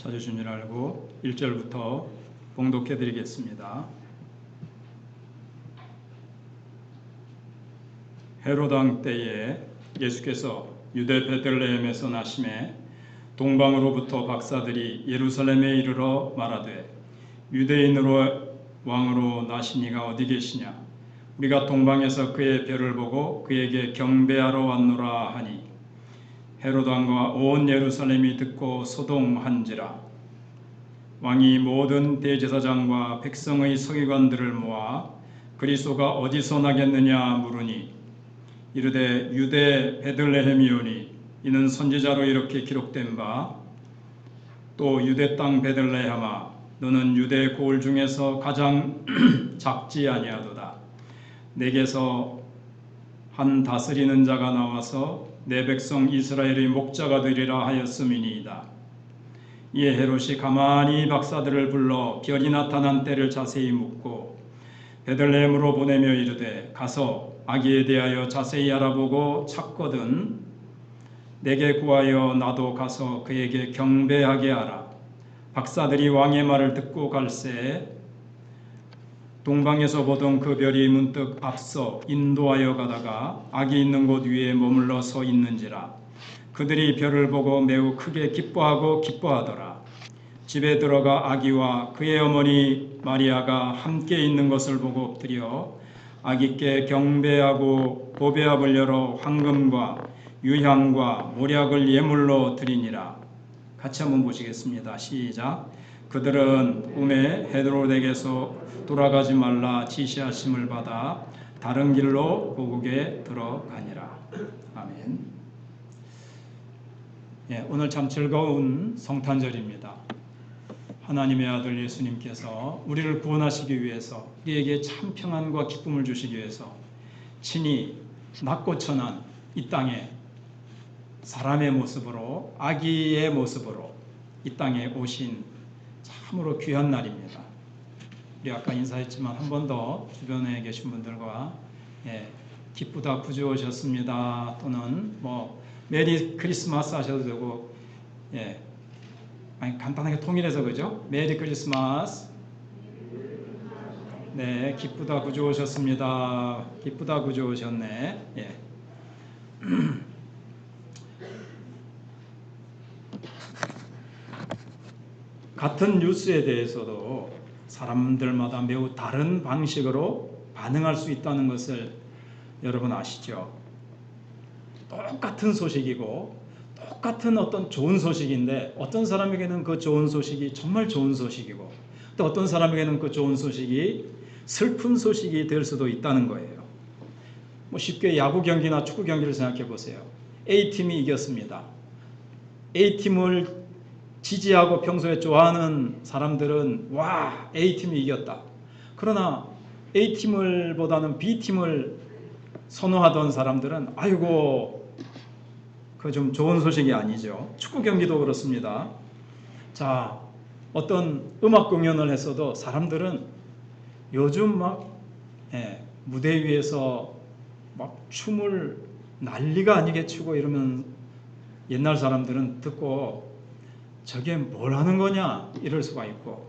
찾으신 줄 알고 1절부터 봉독해 드리겠습니다. 헤롯 왕 때에 예수께서 유대 베들레헴에서 나심에 동방으로부터 박사들이 예루살렘에 이르러 말하되 유대인으로 왕으로 나시니가 어디 계시냐? 우리가 동방에서 그의 별을 보고 그에게 경배하러 왔노라 하니 헤롯 왕과 온 예루살렘이 듣고 소동한지라. 왕이 모든 대제사장과 백성의 서기관들을 모아 그리스도가 어디서 나겠느냐 물으니 이르되 유대 베들레헴이오니 이는 선지자로 이렇게 기록된 바 또 유대 땅 베들레헴아 너는 유대 고을 중에서 가장 작지 아니하도다. 내게서 한 다스리는 자가 나와서 내 백성 이스라엘의 목자가 되리라 하였음이니이다. 이에 헤롯이 가만히 박사들을 불러 별이 나타난 때를 자세히 묻고 베들레헴으로 보내며 이르되 가서 아기에 대하여 자세히 알아보고 찾거든 내게 구하여 나도 가서 그에게 경배하게 하라. 박사들이 왕의 말을 듣고 갈새 동방에서 보던 그 별이 문득 앞서 인도하여 가다가 아기 있는 곳 위에 머물러 서 있는지라. 그들이 별을 보고 매우 크게 기뻐하더라. 집에 들어가 아기와 그의 어머니 마리아가 함께 있는 것을 보고 엎드려 아기께 경배하고 보배압을 열어 황금과 유향과 모략을 예물로 드리니라. 같이 한번 보시겠습니다. 시작. 그들은 꿈에 헤롯에게서 돌아가지 말라 지시하심을 받아 다른 길로 고국에 들어가니라. 아멘. 오늘 참 즐거운 성탄절입니다. 하나님의 아들 예수님께서 우리를 구원하시기 위해서 우리에게 참 평안과 기쁨을 주시기 위해서 친히 낮고 천한 이 땅에 사람의 모습으로 아기의 모습으로 이 땅에 오신 참으로 귀한 날입니다. 우리 아까 인사했지만 한 번 더 주변에 계신 분들과 기쁘다 구주 오셨습니다 또는 메리 크리스마스 하셔도 되고 간단하게 통일해서 그죠? 메리 크리스마스. 네, 기쁘다 구주 오셨습니다. 기쁘다 구주 오셨네. 같은 뉴스에 대해서도 사람들마다 매우 다른 방식으로 반응할 수 있다는 것을 여러분 아시죠? 똑같은 소식이고 똑같은 어떤 좋은 소식인데 어떤 사람에게는 그 좋은 소식이 정말 좋은 소식이고 또 어떤 사람에게는 그 좋은 소식이 슬픈 소식이 될 수도 있다는 거예요. 쉽게 야구 경기나 축구 경기를 생각해 보세요. A팀이 이겼습니다. A팀을 지지하고 평소에 좋아하는 사람들은 와 A팀이 이겼다. 그러나 A팀을 보다는 B팀을 선호하던 사람들은 아이고 그 좀 좋은 소식이 아니죠. 축구 경기도 그렇습니다. 자, 어떤 음악 공연을 했어도 사람들은 요즘 무대 위에서 춤을 난리가 아니게 추고 이러면 옛날 사람들은 듣고 저게 뭘 하는 거냐 이럴 수가 있고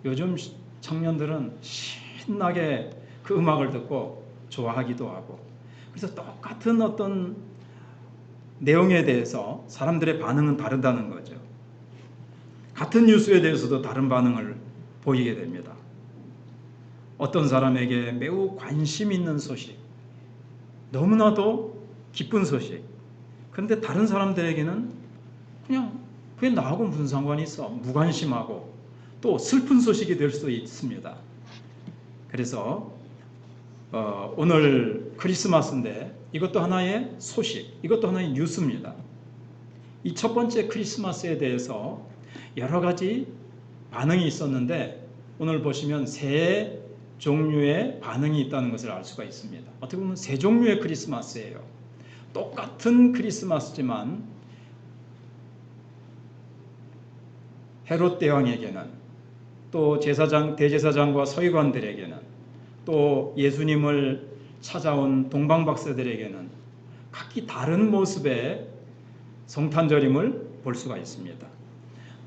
요즘 청년들은 신나게 그 음악을 듣고 좋아하기도 하고 그래서 똑같은 어떤 내용에 대해서 사람들의 반응은 다르다는 거죠. 같은 뉴스에 대해서도 다른 반응을 보이게 됩니다. 어떤 사람에게 매우 관심 있는 소식, 너무나도 기쁜 소식, 그런데 다른 사람들에게는 그냥 그게 나하고 무슨 상관이 있어? 무관심하고 또 슬픈 소식이 될 수도 있습니다. 그래서 오늘 크리스마스인데 이것도 하나의 소식, 이것도 하나의 뉴스입니다. 이 첫 번째 크리스마스에 대해서 여러 가지 반응이 있었는데 오늘 보시면 세 종류의 반응이 있다는 것을 알 수가 있습니다. 어떻게 보면 세 종류의 크리스마스예요. 똑같은 크리스마스지만 헤롯 대왕에게는 또 대제사장과 서기관들에게는 또 예수님을 찾아온 동방 박사들에게는 각기 다른 모습의 성탄절임을 볼 수가 있습니다.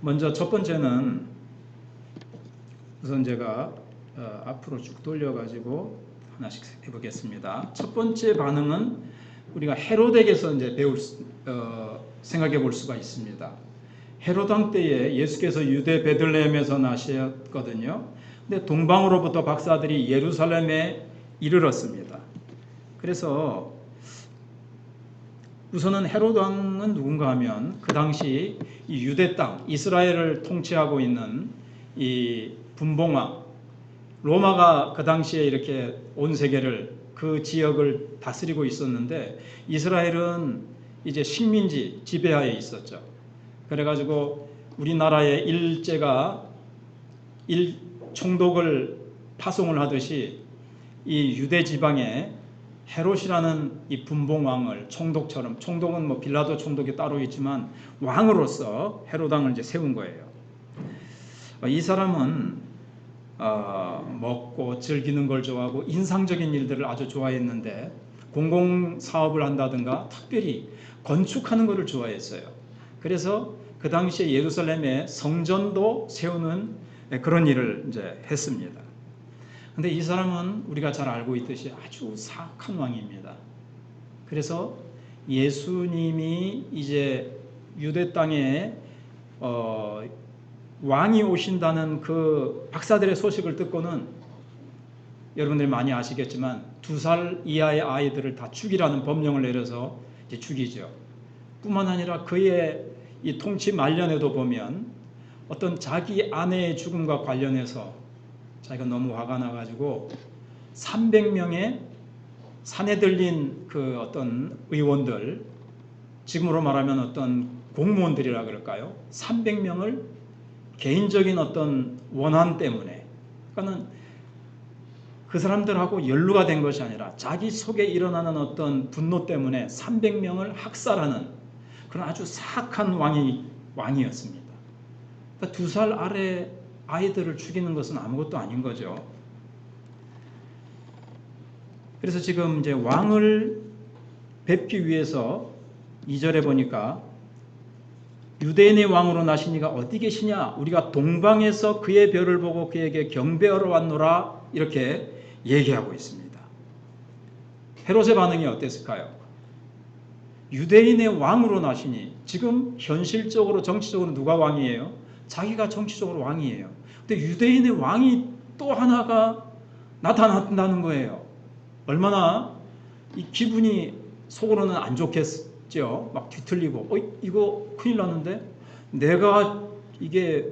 먼저 첫 번째는 우선 제가 앞으로 쭉 돌려가지고 하나씩 해보겠습니다. 첫 번째 반응은 우리가 헤로덱에서 이제 생각해 볼 수가 있습니다. 헤롯 왕 때에 예수께서 유대 베들레헴에서 나셨거든요. 근데 동방으로부터 박사들이 예루살렘에 이르렀습니다. 그래서 우선은 헤롯 왕은 누군가 하면 그 당시 이 유대 땅 이스라엘을 통치하고 있는 이 분봉왕 로마가 그 당시에 이렇게 온 세계를 그 지역을 다스리고 있었는데 이스라엘은 이제 식민지 지배하에 있었죠. 그래가지고 우리나라의 일제가 총독을 파송을 하듯이 이 유대 지방에 헤롯이라는 이 분봉왕을 총독처럼, 총독은 뭐 빌라도 총독이 따로 있지만 왕으로서 헤롯 왕을 이제 세운 거예요. 이 사람은 먹고 즐기는 걸 좋아하고 인상적인 일들을 아주 좋아했는데 공공사업을 한다든가 특별히 건축하는 것을 좋아했어요. 그래서 그 당시에 예루살렘에 성전도 세우는 그런 일을 이제 했습니다. 근데 이 사람은 우리가 잘 알고 있듯이 아주 사악한 왕입니다. 그래서 예수님이 이제 유대 땅에 왕이 오신다는 그 박사들의 소식을 듣고는 여러분들이 많이 아시겠지만 2살 이하의 아이들을 다 죽이라는 법령을 내려서 이제 죽이죠. 뿐만 아니라 그의 이 통치 말년에도 보면 어떤 자기 아내의 죽음과 관련해서 자기가 너무 화가 나가지고 300명의 산에 들린 그 어떤 의원들, 지금으로 말하면 어떤 공무원들이라 그럴까요? 300명을 개인적인 어떤 원한 때문에, 그러니까는 그 사람들하고 연루가 된 것이 아니라 자기 속에 일어나는 어떤 분노 때문에 300명을 학살하는 그런 아주 사악한 왕이었습니다. 그러니까 2살 아래 아이들을 죽이는 것은 아무것도 아닌 거죠. 그래서 지금 이제 왕을 뵙기 위해서 2절에 보니까 유대인의 왕으로 나시니가 어디 계시냐? 우리가 동방에서 그의 별을 보고 그에게 경배하러 왔노라. 이렇게 얘기하고 있습니다. 헤롯의 반응이 어땠을까요? 유대인의 왕으로 나시니, 지금 현실적으로 정치적으로 누가 왕이에요? 자기가 정치적으로 왕이에요. 근데 유대인의 왕이 또 하나가 나타난다는 거예요. 얼마나 이 기분이 속으로는 안 좋겠죠. 막 뒤틀리고 이거 큰일 났는데 내가 이게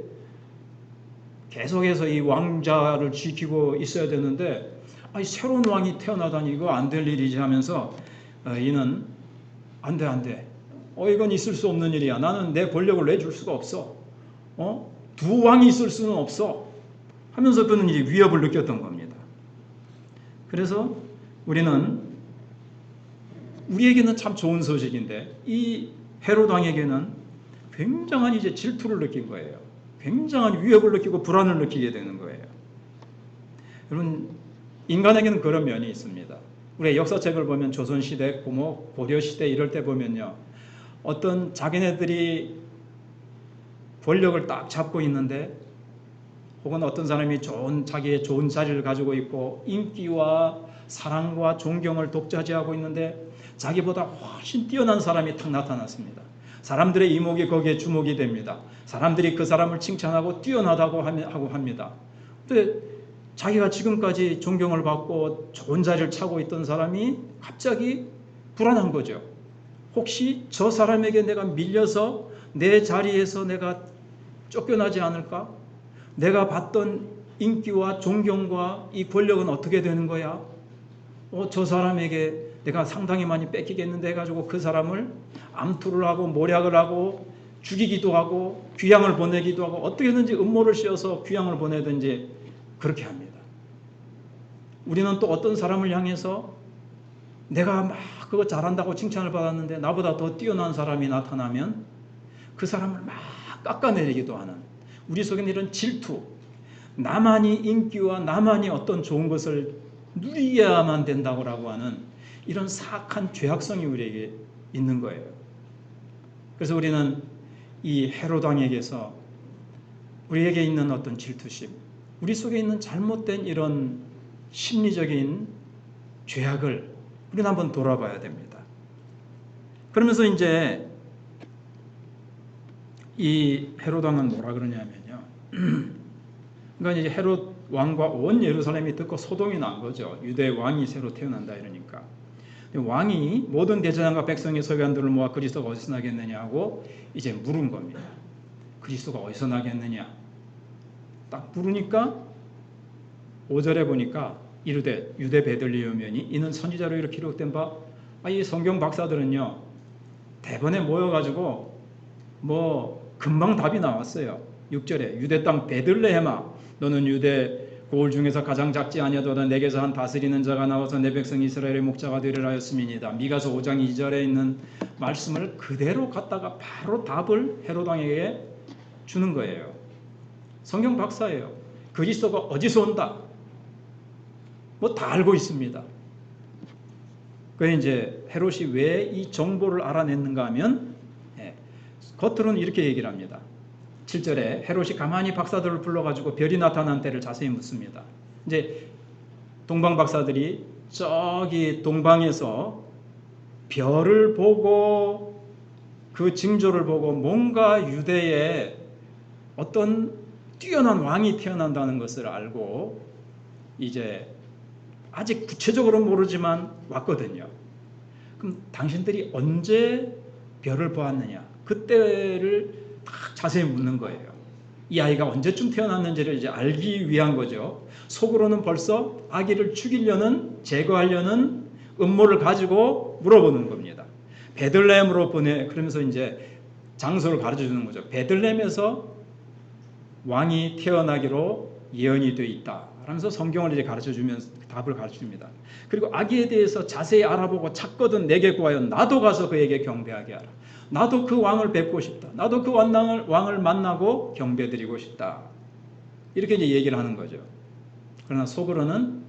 계속해서 이 왕자를 지키고 있어야 되는데 새로운 왕이 태어나다니 이거 안 될 일이지 하면서 이는 안 돼. 이건 있을 수 없는 일이야. 나는 내 권력을 내줄 수가 없어. 두 왕이 있을 수는 없어. 하면서 그는 이제 위협을 느꼈던 겁니다. 그래서 우리에게는 참 좋은 소식인데 이 헤롯 왕에게는 굉장한 이제 질투를 느낀 거예요. 굉장한 위협을 느끼고 불안을 느끼게 되는 거예요. 여러분, 인간에게는 그런 면이 있습니다. 우리가 역사책을 보면 조선시대, 고려시대 이럴 때 보면요. 어떤 자기네들이 권력을 딱 잡고 있는데 혹은 어떤 사람이 자기의 좋은 자리를 가지고 있고 인기와 사랑과 존경을 독차지하고 있는데 자기보다 훨씬 뛰어난 사람이 탁 나타났습니다. 사람들의 이목이 거기에 주목이 됩니다. 사람들이 그 사람을 칭찬하고 뛰어나다고 하고 합니다. 근데 자기가 지금까지 존경을 받고 좋은 자리를 차고 있던 사람이 갑자기 불안한 거죠. 혹시 저 사람에게 내가 밀려서 내 자리에서 내가 쫓겨나지 않을까? 내가 받던 인기와 존경과 이 권력은 어떻게 되는 거야? 저 사람에게 내가 상당히 많이 뺏기겠는데 해가지고 그 사람을 암투를 하고 모략을 하고 죽이기도 하고 귀양을 보내기도 하고 어떻게든지 음모를 씌워서 귀양을 보내든지 그렇게 합니다. 우리는 또 어떤 사람을 향해서 내가 막 그거 잘한다고 칭찬을 받았는데 나보다 더 뛰어난 사람이 나타나면 그 사람을 막 깎아내리기도 하는, 우리 속에는 이런 질투, 나만이 인기와 나만이 어떤 좋은 것을 누려야만 된다고 하는 이런 사악한 죄악성이 우리에게 있는 거예요. 그래서 우리는 이 헤롯 왕에게서 우리에게 있는 어떤 질투심, 우리 속에 있는 잘못된 이런 심리적인 죄악을 우리는 한번 돌아봐야 됩니다. 그러면서 이제 이 헤롯 왕은 뭐라 그러냐면요. 그러니까 이제 헤롯 왕과 온 예루살렘이 듣고 소동이 난 거죠. 유대 왕이 새로 태어난다 이러니까. 왕이 모든 대제사장과 백성의 서기관들을 모아 그리스도가 어디서 나겠느냐 하고 이제 물은 겁니다. 그리스도가 어디서 나겠느냐. 딱 물으니까 5절에 보니까 이르되 유대 베들레헴이니 이는 선지자로 이렇게 기록된 바, 이 성경 박사들은요 대번에 모여가지고 뭐 금방 답이 나왔어요. 6절에 유대 땅 베들레헴아 너는 유대 고을 중에서 가장 작지 아니하도다 내게서 한 다스리는 자가 나와서 내 백성 이스라엘의 목자가 되리라 하였음이니이다. 미가서 5장 2절에 있는 말씀을 그대로 갖다가 바로 답을 헤롯 왕에게 주는 거예요. 성경 박사예요. 그리스도가 어디서 온다. 뭐 다 알고 있습니다. 그래 이제 헤롯이 왜 이 정보를 알아냈는가 하면 겉으로는 이렇게 얘기를 합니다. 7절에 헤롯이 가만히 박사들을 불러가지고 별이 나타난 때를 자세히 묻습니다. 이제 동방 박사들이 저기 동방에서 별을 보고 그 징조를 보고 뭔가 유대에 어떤 뛰어난 왕이 태어난다는 것을 알고 이제 아직 구체적으로 모르지만 왔거든요. 그럼 당신들이 언제 별을 보았느냐? 그때를 딱 자세히 묻는 거예요. 이 아이가 언제쯤 태어났는지를 이제 알기 위한 거죠. 속으로는 벌써 아기를 죽이려는 제거하려는 음모를 가지고 물어보는 겁니다. 베들레헴으로 보내 그러면서 이제 장소를 가르쳐 주는 거죠. 베들레헴에서 왕이 태어나기로 예언이 되어 있다. 그러면서 성경을 이제 가르쳐 주면서 답을 가르쳐 줍니다. 그리고 아기에 대해서 자세히 알아보고 찾거든 내게 구하여 나도 가서 그에게 경배하게 하라. 나도 그 왕을 뵙고 싶다. 나도 그 왕을 만나고 경배드리고 싶다. 이렇게 이제 얘기를 하는 거죠. 그러나 속으로는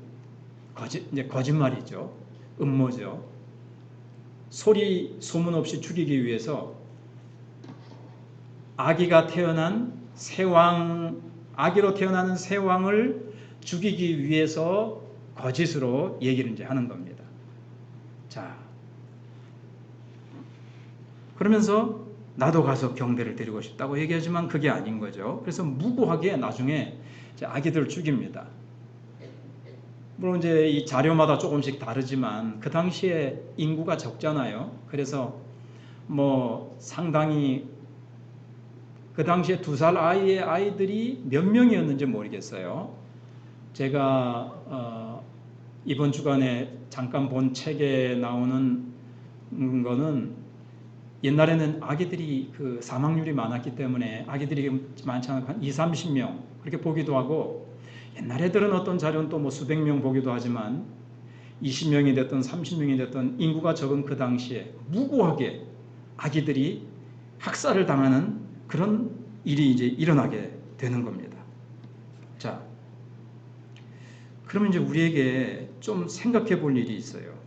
이제 거짓말이죠. 음모죠. 소문 없이 죽이기 위해서 아기로 태어나는 새 왕을 죽이기 위해서 거짓으로 얘기를 이제 하는 겁니다. 자, 그러면서 나도 가서 경배를 드리고 싶다고 얘기하지만 그게 아닌 거죠. 그래서 무고하게 나중에 이제 아기들을 죽입니다. 물론 이제 이 자료마다 조금씩 다르지만 그 당시에 인구가 적잖아요. 그래서 뭐 상당히 그 당시에 2살 아이들이 몇 명이었는지 모르겠어요. 제가 이번 주간에 잠깐 본 책에 나오는 거는 옛날에는 아기들이 그 사망률이 많았기 때문에 아기들이 많지 않고 한 20-30명 그렇게 보기도 하고 옛날 애들은 어떤 자료는 또 뭐 수백 명 보기도 하지만 20명이 됐든 30명이 됐든 인구가 적은 그 당시에 무고하게 아기들이 학살을 당하는 그런 일이 이제 일어나게 되는 겁니다. 자, 그러면 이제 우리에게 좀 생각해 볼 일이 있어요.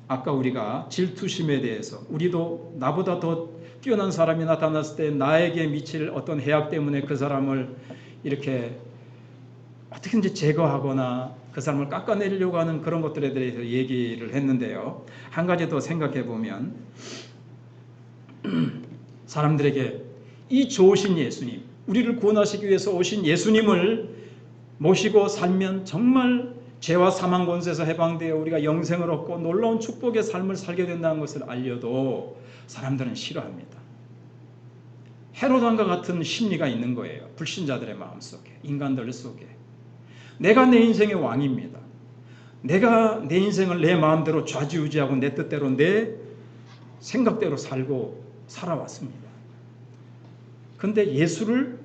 아까 우리가 질투심에 대해서 우리도 나보다 더 뛰어난 사람이 나타났을 때 나에게 미칠 어떤 해악 때문에 그 사람을 이렇게 어떻게든지 제거하거나 그 사람을 깎아내리려고 하는 그런 것들에 대해서 얘기를 했는데요. 한 가지 더 생각해 보면 사람들에게 이 좋으신 예수님, 우리를 구원하시기 위해서 오신 예수님을 모시고 살면 정말 죄와 사망 권세에서 해방되어 우리가 영생을 얻고 놀라운 축복의 삶을 살게 된다는 것을 알려도 사람들은 싫어합니다. 헤롯 왕과 같은 심리가 있는 거예요. 불신자들의 마음속에, 인간들 속에. 내가 내 인생의 왕입니다. 내가 내 인생을 내 마음대로 좌지우지하고 내 뜻대로 내 생각대로 살아왔습니다. 그런데 예수를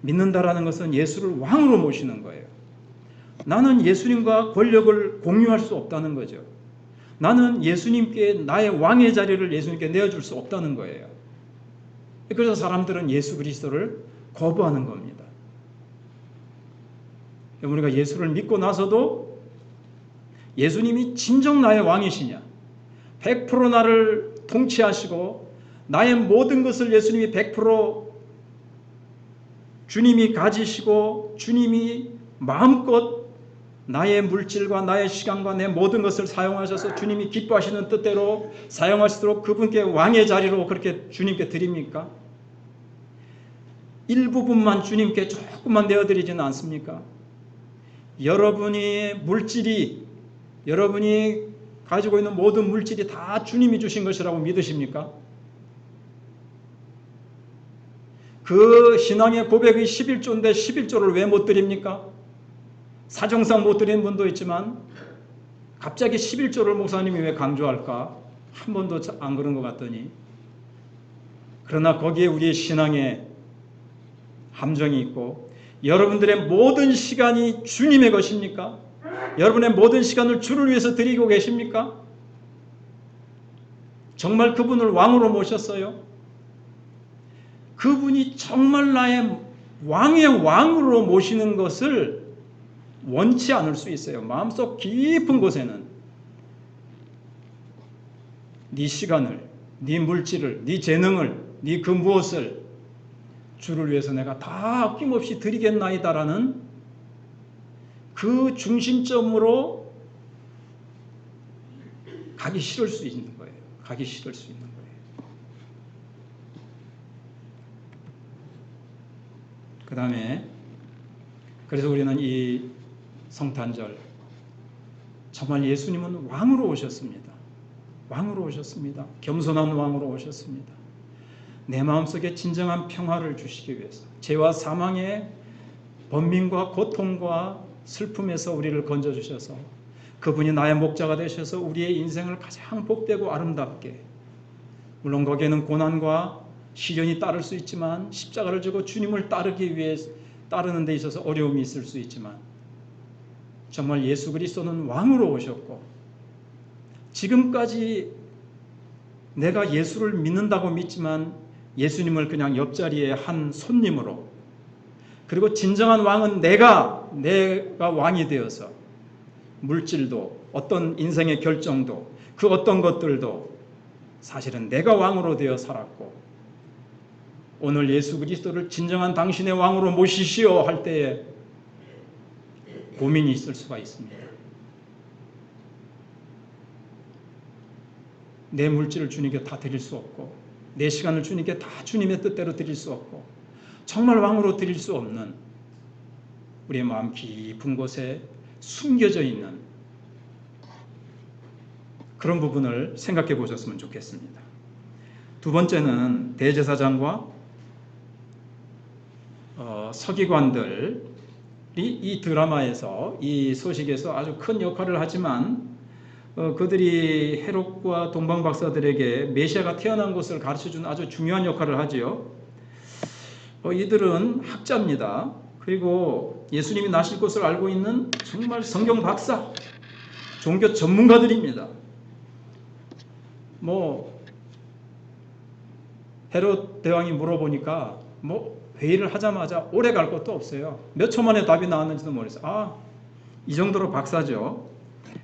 믿는다라는 것은 예수를 왕으로 모시는 거예요. 나는 예수님과 권력을 공유할 수 없다는 거죠. 나는 예수님께 나의 왕의 자리를 예수님께 내어줄 수 없다는 거예요. 그래서 사람들은 예수 그리스도를 거부하는 겁니다. 우리가 예수를 믿고 나서도 예수님이 진정 나의 왕이시냐, 100% 나를 통치하시고 나의 모든 것을 예수님이 100% 주님이 가지시고 주님이 마음껏 나의 물질과 나의 시간과 내 모든 것을 사용하셔서 주님이 기뻐하시는 뜻대로 사용하시도록 그분께 왕의 자리로 그렇게 주님께 드립니까? 일부분만 주님께 조금만 내어드리지는 않습니까? 여러분이 가지고 있는 모든 물질이 다 주님이 주신 것이라고 믿으십니까? 그 신앙의 고백이 11조인데 11조를 왜 못 드립니까? 사정상 못 드리는 분도 있지만 갑자기 11조를 목사님이 왜 강조할까? 한 번도 안 그런 것 같더니. 그러나 거기에 우리의 신앙의 함정이 있고, 여러분들의 모든 시간이 주님의 것입니까? 여러분의 모든 시간을 주를 위해서 드리고 계십니까? 정말 그분을 왕으로 모셨어요? 그분이 정말 나의 왕의 왕으로 모시는 것을 원치 않을 수 있어요. 마음속 깊은 곳에는 네 시간을, 네 물질을, 네 재능을, 네 그 무엇을 주를 위해서 내가 다 아낌없이 드리겠나이다라는 그 중심점으로 가기 싫을 수 있는 거예요. 가기 싫을 수 있는 거예요. 그 다음에 그래서 우리는 이 성탄절 정말 예수님은 왕으로 오셨습니다. 왕으로 오셨습니다. 겸손한 왕으로 오셨습니다. 내 마음속에 진정한 평화를 주시기 위해서 죄와 사망의 번민과 고통과 슬픔에서 우리를 건져주셔서 그분이 나의 목자가 되셔서 우리의 인생을 가장 복되고 아름답게, 물론 거기에는 고난과 시련이 따를 수 있지만 십자가를 지고 주님을 따르기 위해 따르는 데 있어서 어려움이 있을 수 있지만 정말 예수 그리스도는 왕으로 오셨고, 지금까지 내가 예수를 믿는다고 믿지만 예수님을 그냥 옆자리에 한 손님으로, 그리고 진정한 왕은 내가 왕이 되어서 물질도 어떤 인생의 결정도 그 어떤 것들도 사실은 내가 왕으로 되어 살았고, 오늘 예수 그리스도를 진정한 당신의 왕으로 모시시오 할 때에 고민이 있을 수가 있습니다. 내 물질을 주님께 다 드릴 수 없고, 내 시간을 주님께 다 주님의 뜻대로 드릴 수 없고, 정말 왕으로 드릴 수 없는 우리의 마음 깊은 곳에 숨겨져 있는 그런 부분을 생각해 보셨으면 좋겠습니다. 두 번째는 대제사장과 서기관들이 이 드라마에서, 이 소식에서 아주 큰 역할을 하지만 그들이 헤롯과 동방 박사들에게 메시아가 태어난 것을 가르쳐주는 아주 중요한 역할을 하지요. 이들은 학자입니다. 그리고 예수님이 나실 것을 알고 있는 정말 성경 박사, 종교 전문가들입니다. 헤롯 대왕이 물어보니까 회의를 하자마자 오래 갈 것도 없어요. 몇 초 만에 답이 나왔는지도 모르겠어요. 이 정도로 박사죠.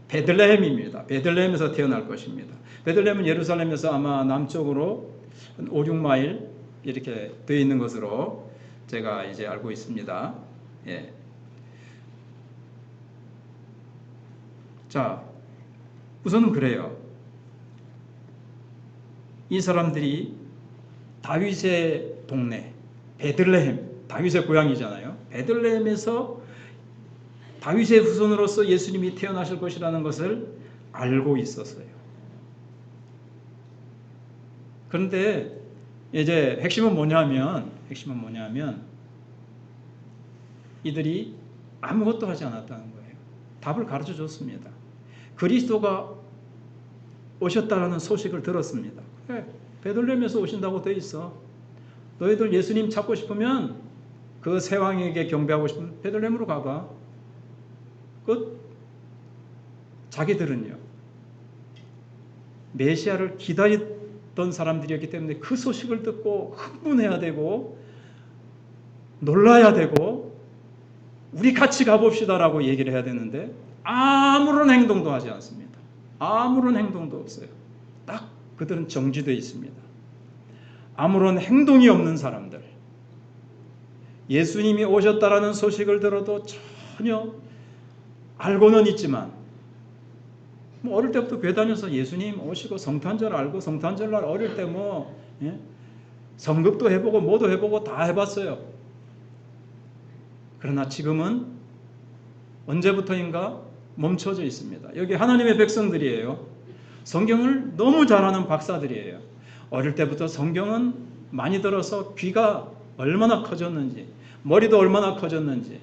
베들레헴입니다. 베들레헴에서 태어날 것입니다. 베들레헴은 예루살렘에서 아마 남쪽으로 한 5, 6마일 이렇게 되어 있는 것으로 제가 이제 알고 있습니다. 예. 자, 우선은 그래요. 이 사람들이 다윗의 동네, 베들레헴, 다윗의 고향이잖아요. 베들레헴에서 다윗의 후손으로서 예수님이 태어나실 것이라는 것을 알고 있었어요. 그런데 이제 핵심은 뭐냐면 이들이 아무것도 하지 않았다는 거예요. 답을 가르쳐 줬습니다. 그리스도가 오셨다라는 소식을 들었습니다. 그래, 베들레헴에서 오신다고 돼 있어. 너희들 예수님 찾고 싶으면, 그 세왕에게 경배하고 싶으면 베들레헴으로 가봐. 끝. 자기들은요, 메시아를 기다리던 사람들이었기 때문에 그 소식을 듣고 흥분해야 되고 놀라야 되고 우리 같이 가봅시다라고 얘기를 해야 되는데 아무런 행동도 하지 않습니다. 아무런 행동도 없어요. 딱 그들은 정지되어 있습니다. 아무런 행동이 없는 사람들. 예수님이 오셨다라는 소식을 들어도 전혀 알고는 있지만 뭐 어릴 때부터 교회 다녀서 예수님 오시고 성탄절 알고 성탄절날 어릴 때 뭐 성급도 해보고 뭐도 해보고 다 해봤어요. 그러나 지금은 언제부터인가 멈춰져 있습니다. 여기 하나님의 백성들이에요. 성경을 너무 잘하는 박사들이에요. 어릴 때부터 성경은 많이 들어서 귀가 얼마나 커졌는지, 머리도 얼마나 커졌는지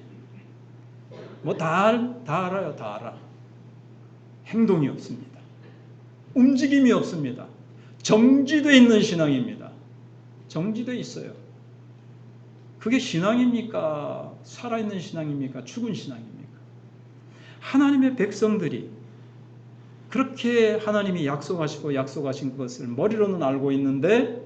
뭐 다 알아요. 다 알아. 행동이 없습니다. 움직임이 없습니다. 정지되어 있는 신앙입니다. 정지되어 있어요. 그게 신앙입니까? 살아있는 신앙입니까? 죽은 신앙입니까? 하나님의 백성들이 그렇게 하나님이 약속하신 것을 머리로는 알고 있는데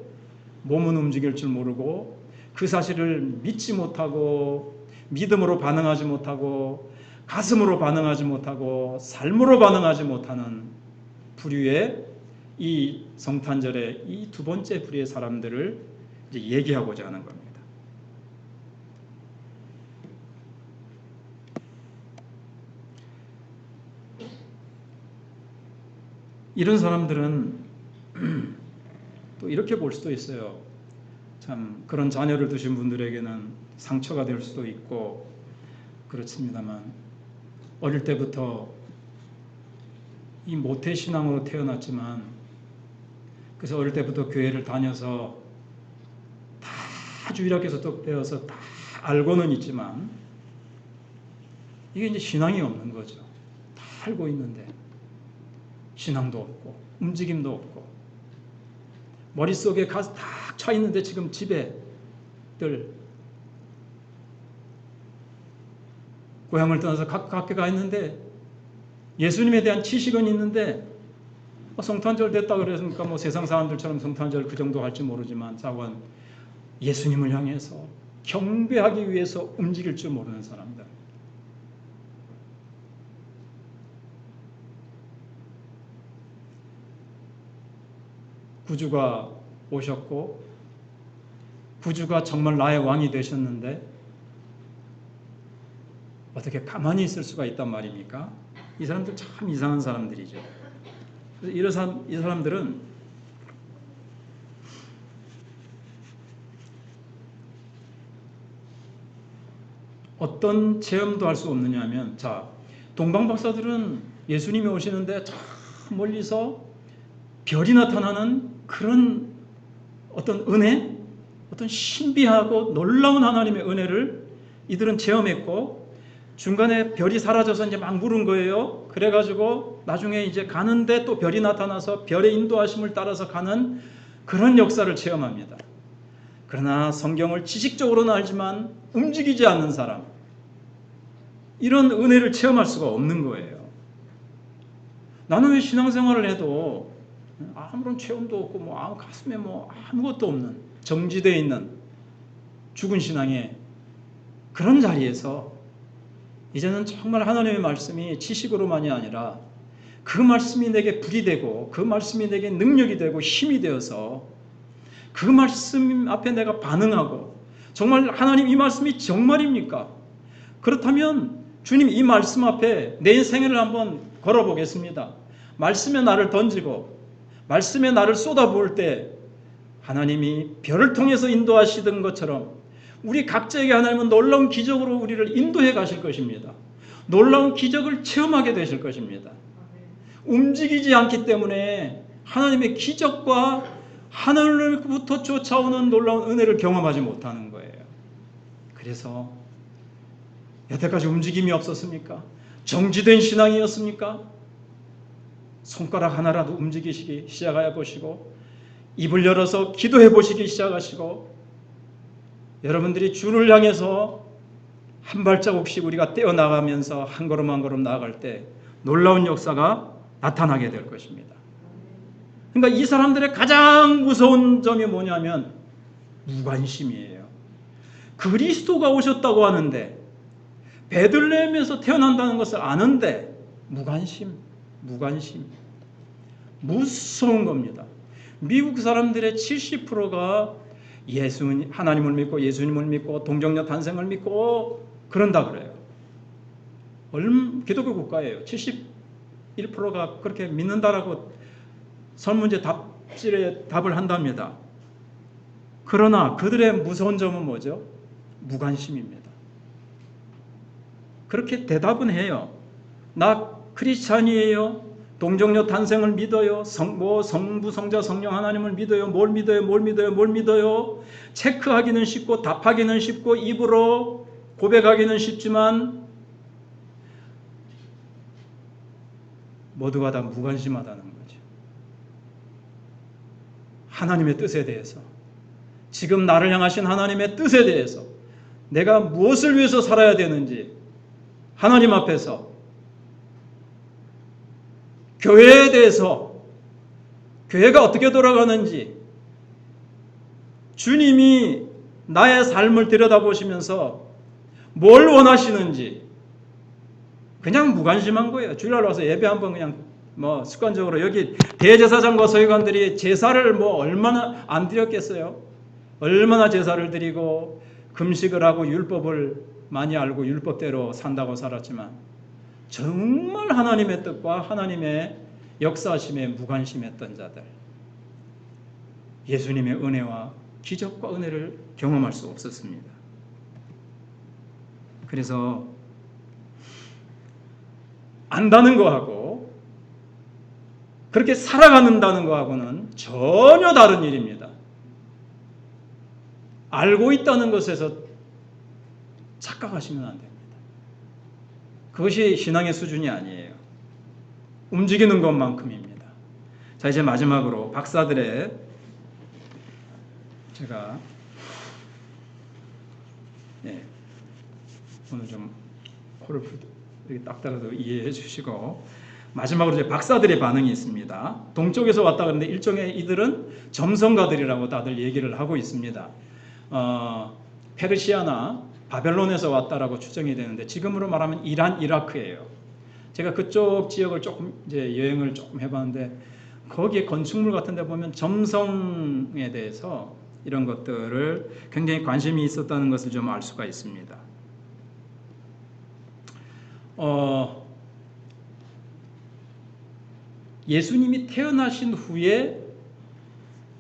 몸은 움직일 줄 모르고 그 사실을 믿지 못하고 믿음으로 반응하지 못하고 가슴으로 반응하지 못하고 삶으로 반응하지 못하는 부류의 이 성탄절의 이 두 번째 부류의 사람들을 이제 얘기하고자 하는 겁니다. 이런 사람들은 또 이렇게 볼 수도 있어요. 참 그런 자녀를 두신 분들에게는 상처가 될 수도 있고 그렇습니다만 어릴 때부터 이 모태신앙으로 태어났지만 그래서 어릴 때부터 교회를 다녀서 다 주일학교에서 배워서 다 알고는 있지만 이게 이제 신앙이 없는 거죠. 다 알고 있는데 신앙도 없고 움직임도 없고 머릿속에 가서 딱 차 있는데 지금 집에들 고향을 떠나서 가깝게 가 있는데 예수님에 대한 지식은 있는데 성탄절 됐다 그랬으니까 뭐 세상 사람들처럼 성탄절 그 정도 할지 모르지만 자원 예수님을 향해서 경배하기 위해서 움직일 줄 모르는 사람들. 구주가 오셨고 구주가 정말 나의 왕이 되셨는데 어떻게 가만히 있을 수가 있단 말입니까? 이 사람들 참 이상한 사람들이죠. 그래서 이 사람들은 어떤 체험도 할 수 없느냐 하면 자 동방박사들은 예수님이 오시는데 저 멀리서 별이 나타나는 그런 어떤 은혜, 어떤 신비하고 놀라운 하나님의 은혜를 이들은 체험했고 중간에 별이 사라져서 이제 막 물은 거예요. 그래가지고 나중에 이제 가는데 또 별이 나타나서 별의 인도하심을 따라서 가는 그런 역사를 체험합니다. 그러나 성경을 지식적으로는 알지만 움직이지 않는 사람, 이런 은혜를 체험할 수가 없는 거예요. 나는 왜 신앙생활을 해도 아무런 체험도 없고 뭐 가슴에 뭐 아무것도 없는 정지되어 있는 죽은 신앙의 그런 자리에서 이제는 정말 하나님의 말씀이 지식으로만이 아니라 그 말씀이 내게 불이 되고 그 말씀이 내게 능력이 되고 힘이 되어서 그 말씀 앞에 내가 반응하고 정말 하나님 이 말씀이 정말입니까? 그렇다면 주님 이 말씀 앞에 내 인생을 한번 걸어보겠습니다. 말씀에 나를 던지고 말씀에 나를 쏟아부을 때 하나님이 별을 통해서 인도하시던 것처럼 우리 각자에게 하나님은 놀라운 기적으로 우리를 인도해 가실 것입니다. 놀라운 기적을 체험하게 되실 것입니다. 움직이지 않기 때문에 하나님의 기적과 하늘로부터 쫓아오는 놀라운 은혜를 경험하지 못하는 거예요. 그래서 여태까지 움직임이 없었습니까? 정지된 신앙이었습니까? 손가락 하나라도 움직이시기 시작해 보시고 입을 열어서 기도해 보시기 시작하시고 여러분들이 주를 향해서 한 발자국씩 우리가 떼어나가면서 한 걸음 한 걸음 나아갈 때 놀라운 역사가 나타나게 될 것입니다. 그러니까 이 사람들의 가장 무서운 점이 뭐냐면 무관심이에요. 그리스도가 오셨다고 하는데 베들레헴에서 태어난다는 것을 아는데 무관심. 무서운 겁니다. 미국 사람들의 70%가 하나님을 믿고 예수님을 믿고 동정녀 탄생을 믿고 그런다 그래요. 기독교 국가예요. 71%가 그렇게 믿는다라고 설문제 답질에 답을 한답니다. 그러나 그들의 무서운 점은 뭐죠? 무관심입니다. 그렇게 대답은 해요. 나 크리스찬이에요. 동정녀 탄생을 믿어요. 성부, 성자, 성령 하나님을 믿어요. 뭘 믿어요. 체크하기는 쉽고 답하기는 쉽고 입으로 고백하기는 쉽지만 모두가 다 무관심하다는 거죠. 하나님의 뜻에 대해서, 지금 나를 향하신 하나님의 뜻에 대해서 내가 무엇을 위해서 살아야 되는지 하나님 앞에서, 교회에 대해서 교회가 어떻게 돌아가는지 주님이 나의 삶을 들여다보시면서 뭘 원하시는지 그냥 무관심한 거예요. 주일날 와서 예배 한번 그냥 습관적으로, 여기 대제사장과 서기관들이 제사를 얼마나 안 드렸겠어요? 얼마나 제사를 드리고 금식을 하고 율법을 많이 알고 율법대로 산다고 살았지만 정말 하나님의 뜻과 하나님의 역사하심에 무관심했던 자들, 예수님의 은혜와 기적과 은혜를 경험할 수 없었습니다. 그래서 안다는 거하고 그렇게 살아가는다는 거하고는 전혀 다른 일입니다. 알고 있다는 것에서 착각하시면 안 됩니다. 그것이 신앙의 수준이 아니에요. 움직이는 것만큼입니다. 자, 이제 마지막으로 박사들의, 제가 오늘 좀 코를 이렇게 딱 따라서 이해해 주시고, 마지막으로 이제 박사들의 반응이 있습니다. 동쪽에서 왔다 그러는데 일종의 이들은 점성가들이라고 다들 얘기를 하고 있습니다. 페르시아나 바벨론에서 왔다라고 추정이 되는데 지금으로 말하면 이란, 이라크예요. 제가 그쪽 지역을 조금 이제 여행을 조금 해봤는데 거기에 건축물 같은 데 보면 점성에 대해서 이런 것들을 굉장히 관심이 있었다는 것을 좀 알 수가 있습니다. 예수님이 태어나신 후에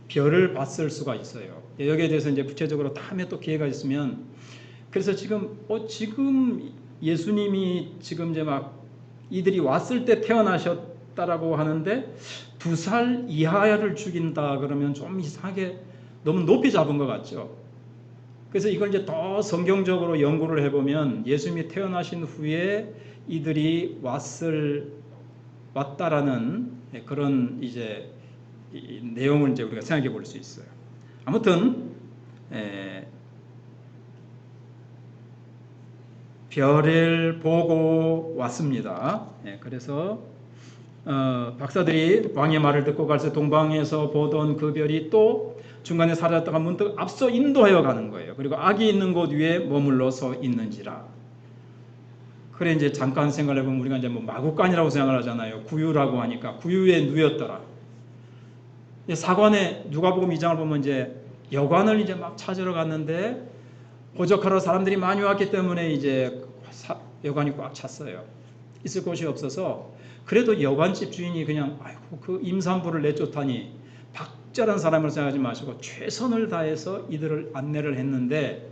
별을 봤을 수가 있어요. 여기에 대해서 이제 구체적으로 다음에 또 기회가 있으면, 그래서 지금 예수님이 지금 이제 이들이 왔을 때 태어나셨다라고 하는데 2살 이하를 죽인다 그러면 좀 이상하게 너무 높이 잡은 것 같죠. 그래서 이걸 이제 더 성경적으로 연구를 해보면 예수님이 태어나신 후에 이들이 왔다라는 그런 이제 내용을 이제 우리가 생각해 볼 수 있어요. 아무튼 별을 보고 왔습니다. 그래서 박사들이 왕의 말을 듣고 갈새 동방에서 보던 그 별이 또 중간에 사라졌다가 문득 앞서 인도하여 가는 거예요. 그리고 악이 있는 곳 위에 머물러 서 있는지라. 그래 이제 잠깐 생각해 보면 우리가 이제 마구간이라고 생각을 하잖아요. 구유라고 하니까 구유에 누였더라. 사관에 누가복음 2장을 보면 이제 여관을 이제 막 찾으러 갔는데 호적하러 사람들이 많이 왔기 때문에 이제 여관이 꽉 찼어요. 있을 곳이 없어서 그래도 여관집 주인이 그냥 아이고 그 임산부를 내쫓다니 박절한 사람을 생각하지 마시고 최선을 다해서 이들을 안내를 했는데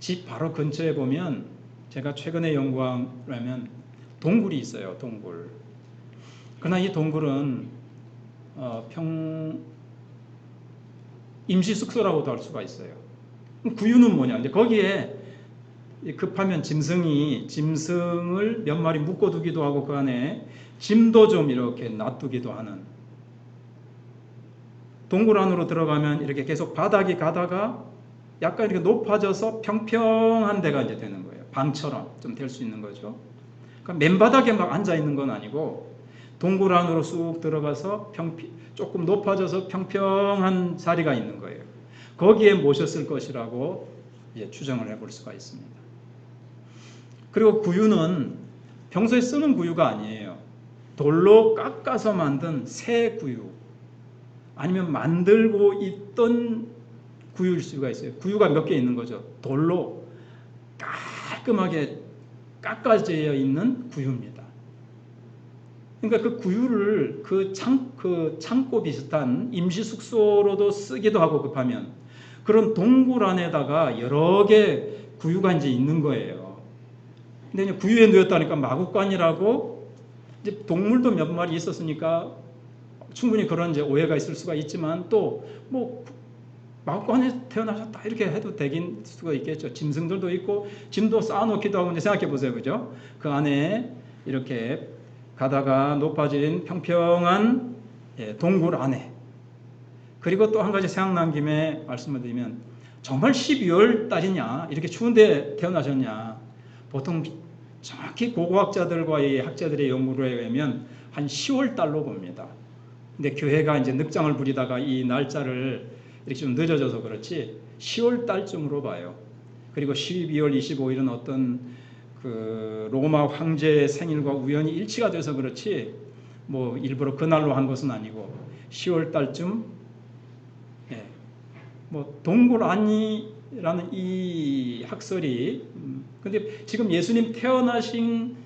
집 바로 근처에 보면 제가 최근에 연구하면 동굴이 있어요. 동굴. 그러나 이 동굴은 임시 숙소라고도 할 수가 있어요. 구유는 뭐냐? 이제 거기에 급하면 짐승을 몇 마리 묶어두기도 하고 그 안에 짐도 좀 이렇게 놔두기도 하는, 동굴 안으로 들어가면 이렇게 계속 바닥이 가다가 약간 이렇게 높아져서 평평한 데가 이제 되는 거예요. 방처럼 좀 될 수 있는 거죠. 그러니까 맨바닥에 막 앉아 있는 건 아니고 동굴 안으로 쑥 들어가서 조금 높아져서 평평한 자리가 있는 거예요. 거기에 모셨을 것이라고 이제 추정을 해볼 수가 있습니다. 그리고 구유는 평소에 쓰는 구유가 아니에요. 돌로 깎아서 만든 새 구유, 아니면 만들고 있던 구유일 수가 있어요. 구유가 몇 개 있는 거죠. 돌로 깔끔하게 깎아져 있는 구유입니다. 그러니까 그 구유를 그 창고 비슷한 임시 숙소로도 쓰기도 하고 급하면 그런 동굴 안에다가 여러 개 구유가 이제 있는 거예요. 근데 이제 구유에 누웠다니까 마구간이라고 이제 동물도 몇 마리 있었으니까 충분히 그런 이제 오해가 있을 수가 있지만 또 뭐 마구간에 태어나셨다 이렇게 해도 되긴 수가 있겠죠. 짐승들도 있고 짐도 쌓아놓기도 하고 이제 생각해 보세요, 그죠? 그 안에 이렇게 가다가 높아진 평평한 동굴 안에. 그리고 또 한 가지 생각난 김에 말씀을 드리면 정말 12월 달이냐 이렇게 추운데 태어나셨냐. 보통 정확히 고고학자들과의 학자들의 연구에 의하면 한 10월 달로 봅니다. 근데 교회가 이제 늑장을 부리다가 이 날짜를 이렇게 좀 늦어져서 그렇지 10월 달쯤으로 봐요. 그리고 12월 25일은 어떤 그 로마 황제의 생일과 우연히 일치가 돼서 그렇지 뭐 일부러 그날로 한 것은 아니고 10월 달쯤 뭐 동굴 안이라는 이 학설이 근데 지금 예수님 태어나신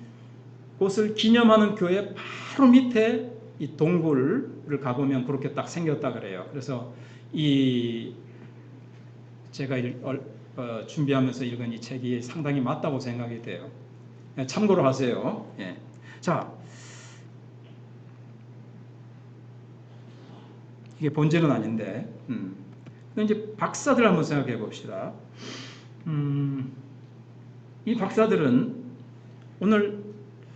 곳을 기념하는 교회 바로 밑에 이 동굴을 가보면 그렇게 딱 생겼다 그래요. 그래서 이 제가 준비하면서 읽은 이 책이 상당히 맞다고 생각이 돼요. 참고로 하세요. 예. 자, 이게 본질은 아닌데, 이제 박사들 한번 생각해 봅시다. 이 박사들은 오늘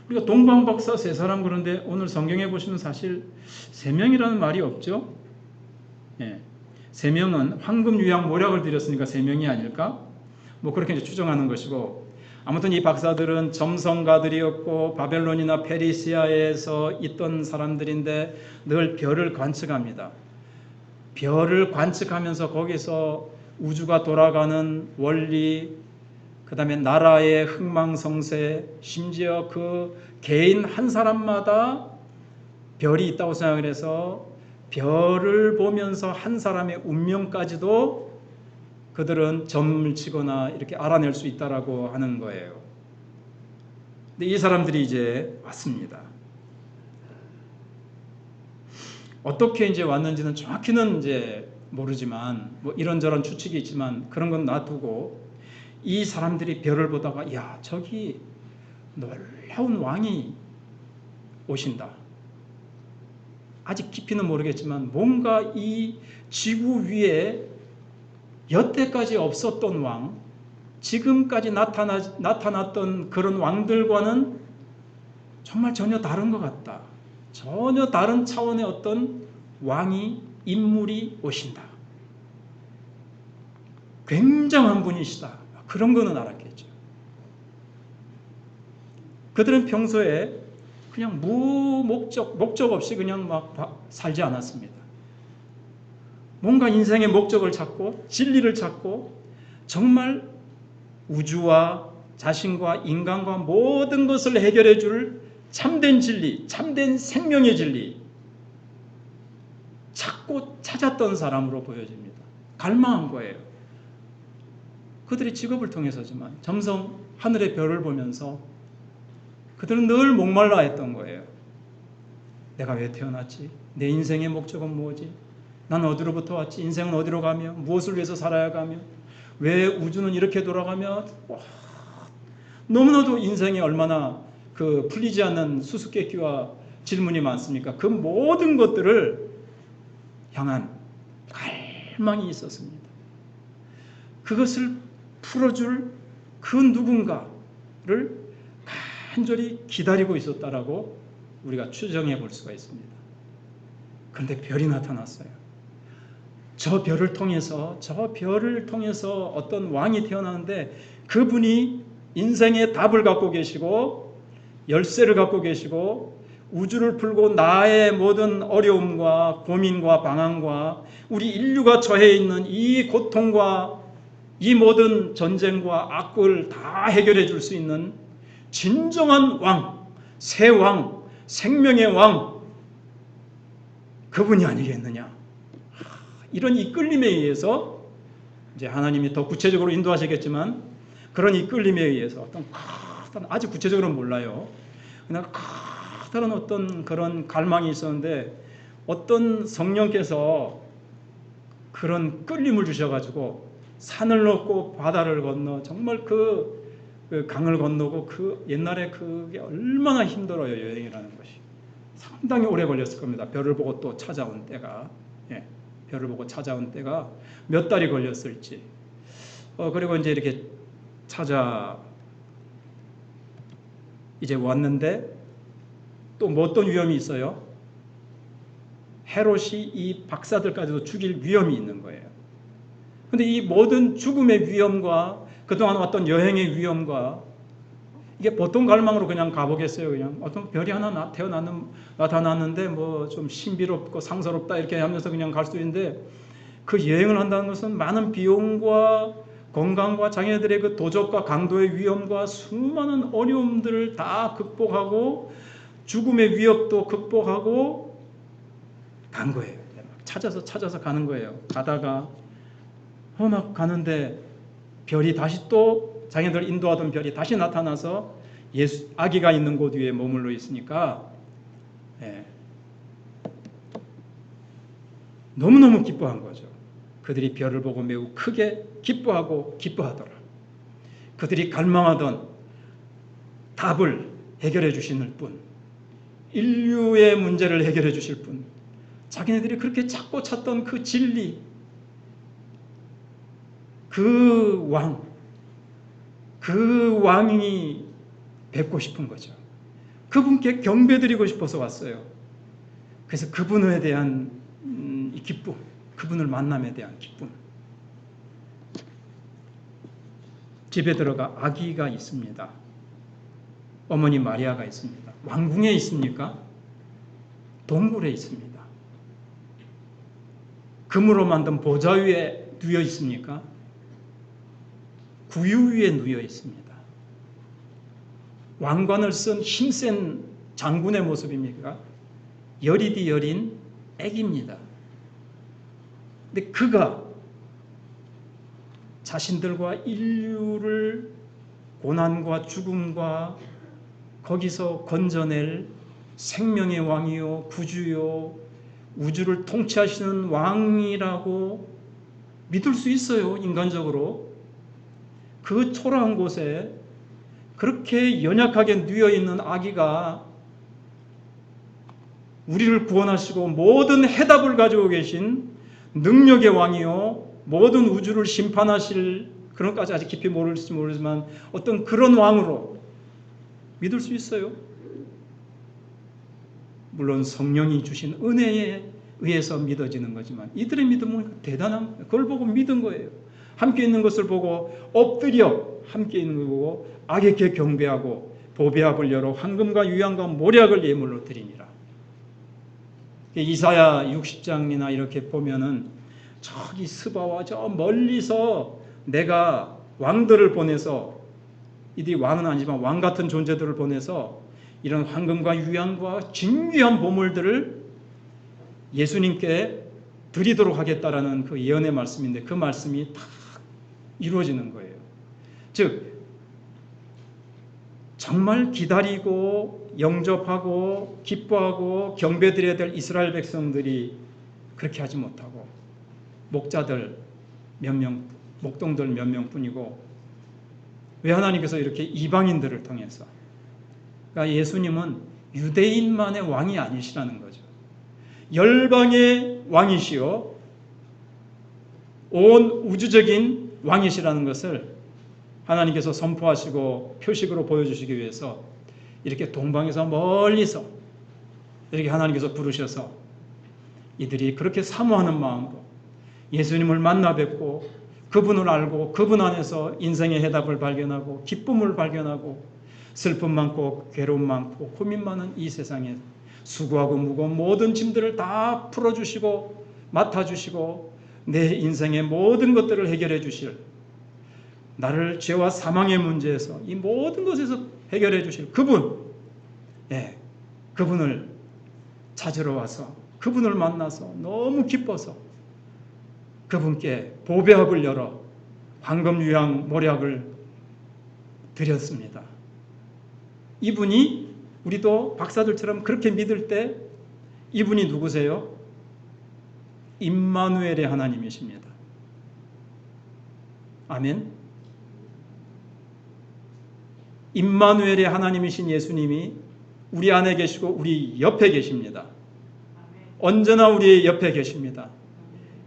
우리가 동방박사 세 사람 그런데 오늘 성경에 보시면 사실 세 명이라는 말이 없죠. 예. 세 명은 황금 유약 모략을 들였으니까 세 명이 아닐까? 뭐 그렇게 이제 추정하는 것이고 아무튼 이 박사들은 점성가들이었고 바벨론이나 페르시아에서 있던 사람들인데 늘 별을 관측합니다. 별을 관측하면서 거기서 우주가 돌아가는 원리, 그 다음에 나라의 흥망성쇠, 심지어 그 개인 한 사람마다 별이 있다고 생각을 해서 별을 보면서 한 사람의 운명까지도 그들은 점을 치거나 이렇게 알아낼 수 있다라고 하는 거예요. 근데 이 사람들이 이제 왔습니다. 어떻게 이제 왔는지는 정확히는 이제 모르지만 뭐 이런저런 추측이 있지만 그런 건 놔두고 이 사람들이 별을 보다가 야 저기 놀라운 왕이 오신다. 아직 깊이는 모르겠지만 뭔가 이 지구 위에 여태까지 없었던 왕, 지금까지 나타났던 그런 왕들과는 정말 전혀 다른 것 같다. 전혀 다른 차원의 어떤 왕이 인물이 오신다. 굉장한 분이시다. 그런 거는 알았겠죠. 그들은 평소에 그냥 목적 없이 그냥 막 살지 않았습니다. 뭔가 인생의 목적을 찾고 진리를 찾고 정말 우주와 자신과 인간과 모든 것을 해결해 줄 참된 진리, 참된 생명의 진리 찾았던 사람으로 보여집니다. 갈망한 거예요. 그들의 직업을 통해서지만 점성 하늘의 별을 보면서 그들은 늘 목말라 했던 거예요. 내가 왜 태어났지? 내 인생의 목적은 뭐지? 난 어디로부터 왔지? 인생은 어디로 가며? 무엇을 위해서 살아야 가며? 왜 우주는 이렇게 돌아가며? 너무나도 인생이 얼마나 그 풀리지 않는 수수께끼와 질문이 많습니까? 그 모든 것들을 향한 갈망이 있었습니다. 그것을 풀어줄 그 누군가를 간절히 기다리고 있었다라고 우리가 추정해 볼 수가 있습니다. 그런데 별이 나타났어요. 저 별을 통해서 어떤 왕이 태어나는데 그분이 인생의 답을 갖고 계시고 열쇠를 갖고 계시고 우주를 풀고 나의 모든 어려움과 고민과 방황과 우리 인류가 처해 있는 이 고통과 이 모든 전쟁과 악을 다 해결해 줄 수 있는 진정한 왕, 새 왕, 생명의 왕, 그분이 아니겠느냐. 이런 이끌림에 의해서 이제 하나님이 더 구체적으로 인도하시겠지만 그런 이끌림에 의해서 어떤 아주 구체적으로는 몰라요. 그냥 커다란 어떤 그런 갈망이 있었는데 어떤 성령께서 그런 끌림을 주셔가지고 산을 넘고 바다를 건너 정말 그 강을 건너고 그 옛날에 그게 얼마나 힘들어요. 여행이라는 것이 상당히 오래 걸렸을 겁니다. 별을 보고 또 찾아온 때가 별을 보고 찾아온 때가 몇 달이 걸렸을지. 그리고 이제 이렇게 이제 왔는데 또 뭐 어떤 위험이 있어요? 헤롯이 이 박사들까지도 죽일 위험이 있는 거예요. 근데 이 모든 죽음의 위험과 그동안 왔던 여행의 위험과 이게 보통 갈망으로 그냥 가보겠어요. 그냥 어떤 별이 하나 나타났는데 뭐 좀 신비롭고 상서롭다 이렇게 하면서 그냥 갈 수 있는데 그 여행을 한다는 것은 많은 비용과 건강과 자기네들의 그 도적과 강도의 위험과 수많은 어려움들을 다 극복하고 죽음의 위협도 극복하고 간 거예요. 찾아서 가는 거예요. 가다가 막 가는데 별이 다시 또 자기들 인도하던 별이 다시 나타나서 아기가 있는 곳 위에 머물러 있으니까 너무너무 기뻐한 거죠. 그들이 별을 보고 매우 크게 기뻐하더라. 그들이 갈망하던 답을 해결해 주시는 분, 인류의 문제를 해결해 주실 분, 자기네들이 그렇게 찾고 찾던 그 진리, 그 왕이 뵙고 싶은 거죠. 그분께 경배드리고 싶어서 왔어요. 그래서 그분에 대한 이 기쁨, 그분을 만남에 대한 기쁨. 집에 들어가 아기가 있습니다. 어머니 마리아가 있습니다. 왕궁에 있습니까? 동굴에 있습니다. 금으로 만든 보좌 위에 누워 있습니까? 구유 위에 누워 있습니다. 왕관을 쓴 힘센 장군의 모습입니까? 여리디 여린 애기입니다. 근데 그가 자신들과 인류를 고난과 죽음과 거기서 건져낼 생명의 왕이요 구주요 우주를 통치하시는 왕이라고 믿을 수 있어요. 인간적으로. 그 초라한 곳에 그렇게 연약하게 누워있는 아기가 우리를 구원하시고 모든 해답을 가지고 계신 능력의 왕이요 모든 우주를 심판하실 그런 것까지 아직 깊이 모를지 모르지만 어떤 그런 왕으로 믿을 수 있어요. 물론 성령이 주신 은혜에 의해서 믿어지는 거지만 이들의 믿음은 대단한 그걸 보고 믿은 거예요. 함께 있는 것을 보고 엎드려 함께 있는 걸 보고 악에게 경배하고 보배합을 열어 황금과 유향과 모략을 예물로 드리니라. 이사야 60장이나 이렇게 보면은 저기 스바와 저 멀리서 내가 왕들을 보내서 이들이 왕은 아니지만 왕 같은 존재들을 보내서 이런 황금과 유향과 진귀한 보물들을 예수님께 드리도록 하겠다라는 그 예언의 말씀인데 그 말씀이 다 이루어지는 거예요. 즉 정말 기다리고 영접하고 기뻐하고 경배드려야 될 이스라엘 백성들이 그렇게 하지 못하고 목자들 몇 명, 목동들 몇 명뿐이고 왜 하나님께서 이렇게 이방인들을 통해서 그러니까 예수님은 유대인만의 왕이 아니시라는 거죠. 열방의 왕이시요 온 우주적인 왕이시라는 것을 하나님께서 선포하시고 표식으로 보여주시기 위해서 이렇게 동방에서 멀리서 이렇게 하나님께서 부르셔서 이들이 그렇게 사모하는 마음으로 예수님을 만나 뵙고 그분을 알고 그분 안에서 인생의 해답을 발견하고 기쁨을 발견하고 슬픔 많고 괴로움 많고 고민 많은 이 세상에 수고하고 무거운 모든 짐들을 다 풀어주시고 맡아주시고 내 인생의 모든 것들을 해결해 주실 나를 죄와 사망의 문제에서 이 모든 것에서 해결해 주실 그분, 그분을 찾으러 와서 그분을 만나서 너무 기뻐서 그분께 보배합을 열어 황금 유향 모략을 드렸습니다. 이분이 우리도 박사들처럼 그렇게 믿을 때 이분이 누구세요? 임마누엘의 하나님이십니다. 아멘. 임마누엘의 하나님이신 예수님이 우리 안에 계시고 우리 옆에 계십니다. 언제나 우리 옆에 계십니다.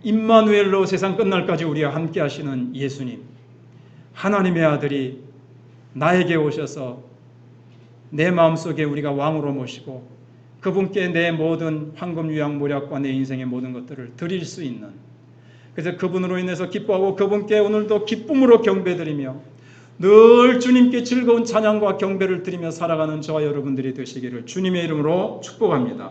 임마누엘로 세상 끝날까지 우리와 함께 하시는 예수님, 하나님의 아들이 나에게 오셔서 내 마음속에 우리가 왕으로 모시고 그분께 내 모든 황금 유향 모략과 내 인생의 모든 것들을 드릴 수 있는, 그래서 그분으로 인해서 기뻐하고 그분께 오늘도 기쁨으로 경배드리며 늘 주님께 즐거운 찬양과 경배를 드리며 살아가는 저와 여러분들이 되시기를 주님의 이름으로 축복합니다.